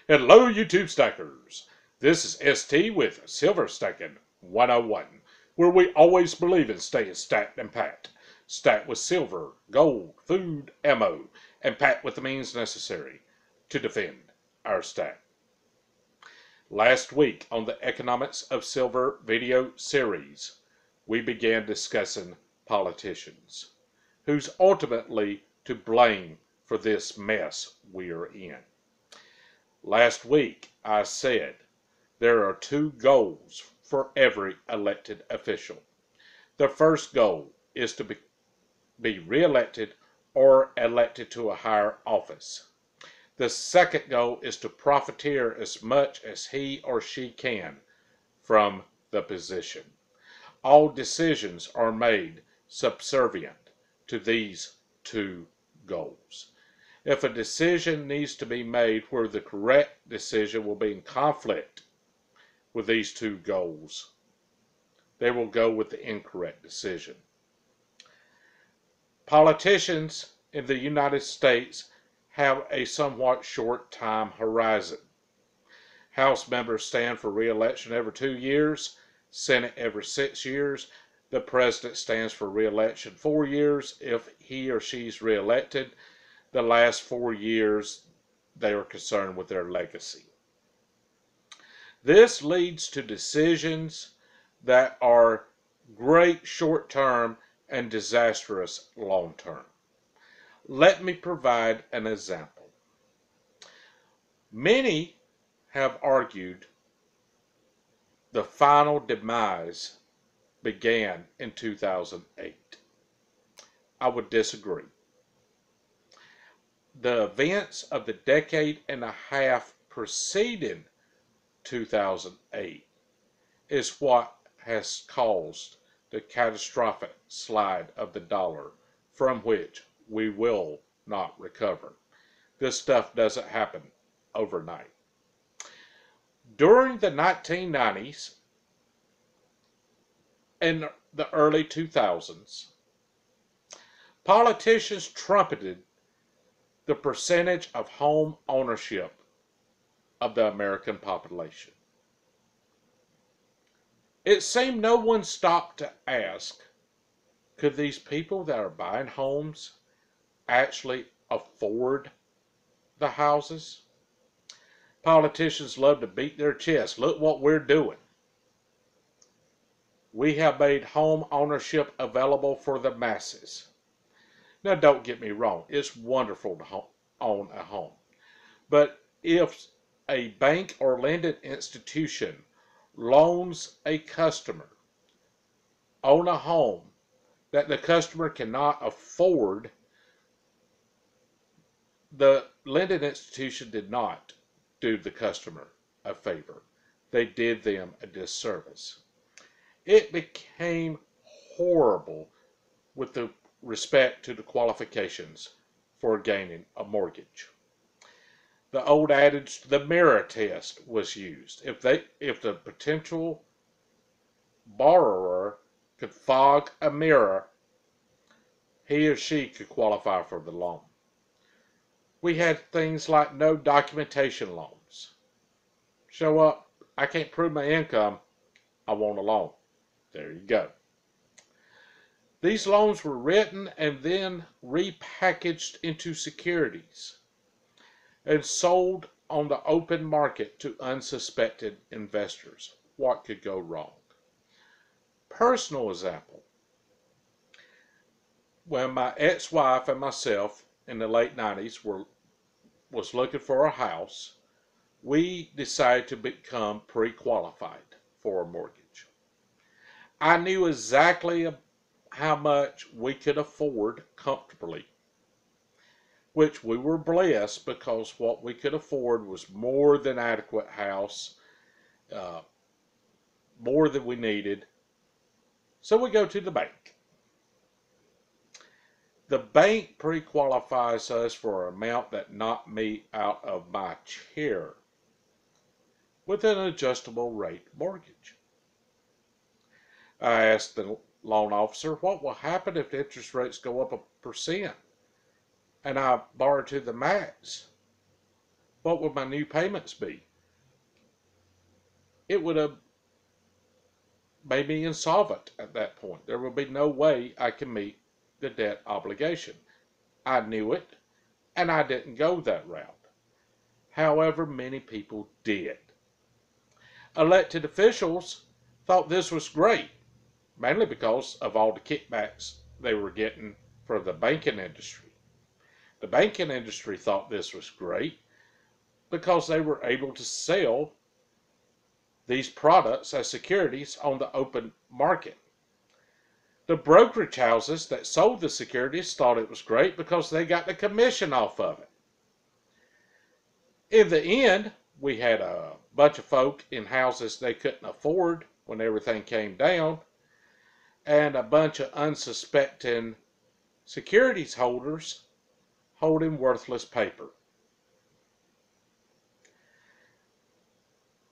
Hello, YouTube stackers. This is ST with Silver Stacking 101, where we always believe in staying stacked and packed. Stacked with silver, gold, food, ammo, and packed with the means necessary to defend our stack. Last week on the Economics of Silver video series, we began discussing politicians, who's ultimately to blame for this mess we're in. Last week, I said there are two goals for every elected official. The first goal is to be re-elected or elected to a higher office. The second goal is to profiteer as much as he or she can from the position. All decisions are made subservient to these two goals. If a decision needs to be made where the correct decision will be in conflict with these two goals, they will go with the incorrect decision. Politicians in the United States have a somewhat short time horizon. House members stand for re-election every 2 years, Senate every 6 years. The president stands for re-election 4 years if he or she's re-elected. The last 4 years, they are concerned with their legacy. This leads to decisions that are great short-term and disastrous long-term. Let me provide an example. Many have argued the final demise began in 2008. I would disagree. The events of the decade and a half preceding 2008 is what has caused the catastrophic slide of the dollar from which we will not recover. This stuff doesn't happen overnight. During the 1990s and the early 2000s, politicians trumpeted the percentage of home ownership of the American population. It seemed no one stopped to ask, could these people that are buying homes actually afford the houses? Politicians love to beat their chest. Look what we're doing. We have made home ownership available for the masses. Now, don't get me wrong. It's wonderful to own a home. But if a bank or lending institution loans a customer on a home that the customer cannot afford, the lending institution did not do the customer a favor. They did them a disservice. It became horrible with the respect to the qualifications for gaining a mortgage. The old adage, the mirror test, was used. If the potential borrower could fog a mirror, he or she could qualify for the loan. We had things like no documentation loans. Show up, I can't prove my income, I want a loan. There you go. These loans were written and then repackaged into securities and sold on the open market to unsuspected investors. What could go wrong? Personal example. When my ex-wife and myself in the late 90s was looking for a house, we decided to become pre-qualified for a mortgage. I knew exactly how much we could afford comfortably, which we were blessed because what we could afford was more than adequate house, more than we needed. So we go to the bank. The bank pre-qualifies us for an amount that knocked me out of my chair with an adjustable rate mortgage. I asked the loan officer, what will happen if the interest rates go up 1% and I borrow to the max? what would my new payments be? It would have made me insolvent at that point. There would be no way I can meet the debt obligation. I knew it, and I didn't go that route. However, many people did. Elected officials thought this was great, mainly because of all the kickbacks they were getting from the banking industry. The banking industry thought this was great because they were able to sell these products as securities on the open market. The brokerage houses that sold the securities thought it was great because they got the commission off of it. In the end, we had a bunch of folk in houses they couldn't afford when everything came down, and a bunch of unsuspecting securities holders holding worthless paper.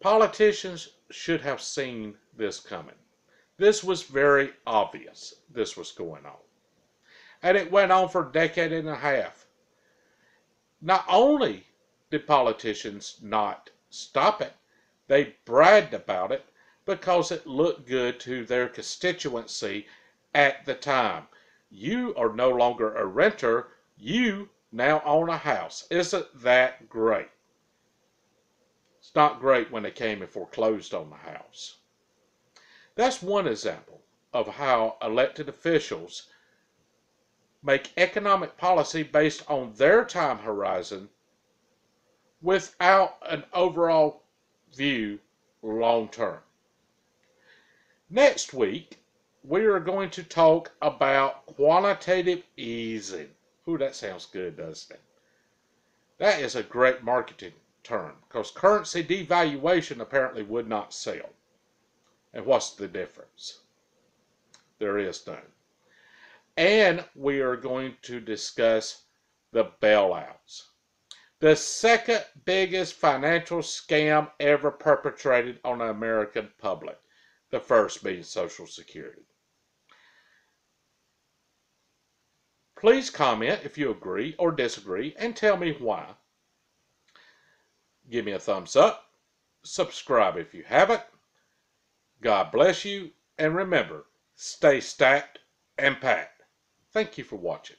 Politicians should have seen this coming. This was very obvious this was going on. And it went on for a decade and a half. Not only did politicians not stop it, they bragged about it because it looked good to their constituency at the time. You are no longer a renter, you now own a house. Isn't that great? It's not great when they came and foreclosed on the house. That's one example of how elected officials make economic policy based on their time horizon without an overall view long term. Next week, we are going to talk about quantitative easing. Ooh, that sounds good, doesn't it? That is a great marketing term because currency devaluation apparently would not sell. And what's the difference? There is none. And we are going to discuss the bailouts. The second biggest financial scam ever perpetrated on the American public. The first being Social Security. Please comment if you agree or disagree and tell me why. Give me a thumbs up. Subscribe if you haven't. God bless you, and remember, stay stacked and packed. Thank you for watching.